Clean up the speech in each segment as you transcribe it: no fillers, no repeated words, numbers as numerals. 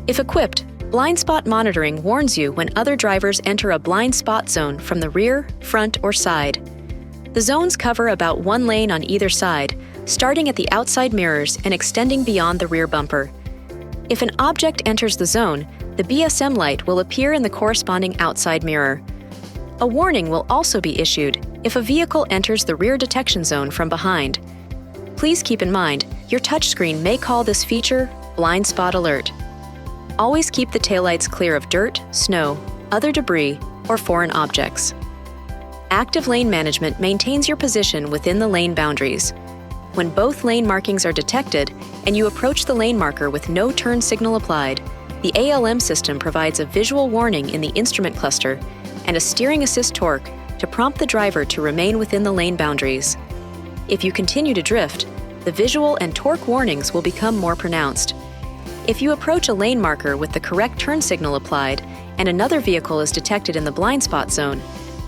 If equipped, blind spot monitoring warns you when other drivers enter a blind spot zone from the rear, front, or side. The zones cover about one lane on either side, starting at the outside mirrors and extending beyond the rear bumper. If an object enters the zone, the BSM light will appear in the corresponding outside mirror. A warning will also be issued if a vehicle enters the rear detection zone from behind. Please keep in mind, your touchscreen may call this feature Blind Spot Alert. Always keep the taillights clear of dirt, snow, other debris, or foreign objects. Active lane management maintains your position within the lane boundaries. When both lane markings are detected and you approach the lane marker with no turn signal applied, the ALM system provides a visual warning in the instrument cluster and a steering assist torque to prompt the driver to remain within the lane boundaries. If you continue to drift, the visual and torque warnings will become more pronounced. If you approach a lane marker with the correct turn signal applied and another vehicle is detected in the blind spot zone,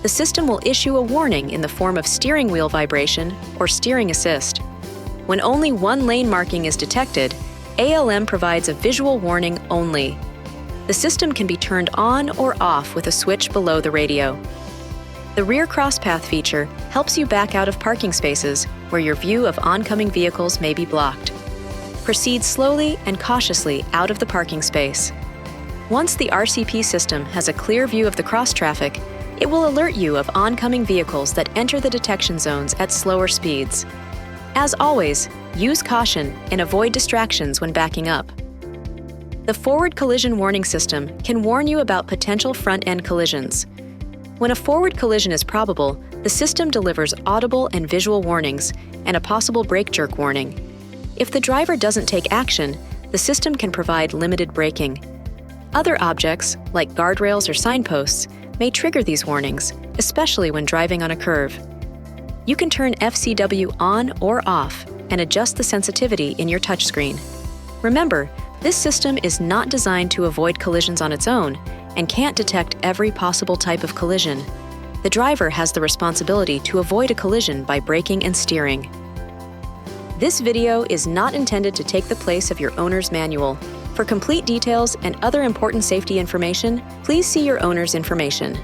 the system will issue a warning in the form of steering wheel vibration or steering assist. When only one lane marking is detected, ALM provides a visual warning only. The system can be turned on or off with a switch below the radio. The rear crosspath feature helps you back out of parking spaces where your view of oncoming vehicles may be blocked. Proceed slowly and cautiously out of the parking space. Once the RCP system has a clear view of the cross traffic, it will alert you of oncoming vehicles that enter the detection zones at slower speeds. As always, use caution and avoid distractions when backing up. The forward collision warning system can warn you about potential front-end collisions. When a forward collision is probable, the system delivers audible and visual warnings and a possible brake jerk warning. If the driver doesn't take action, the system can provide limited braking. Other objects, like guardrails or signposts, may trigger these warnings, especially when driving on a curve. You can turn FCW on or off and adjust the sensitivity in your touchscreen. Remember, this system is not designed to avoid collisions on its own and can't detect every possible type of collision. The driver has the responsibility to avoid a collision by braking and steering. This video is not intended to take the place of your owner's manual. For complete details and other important safety information, please see your owner's information.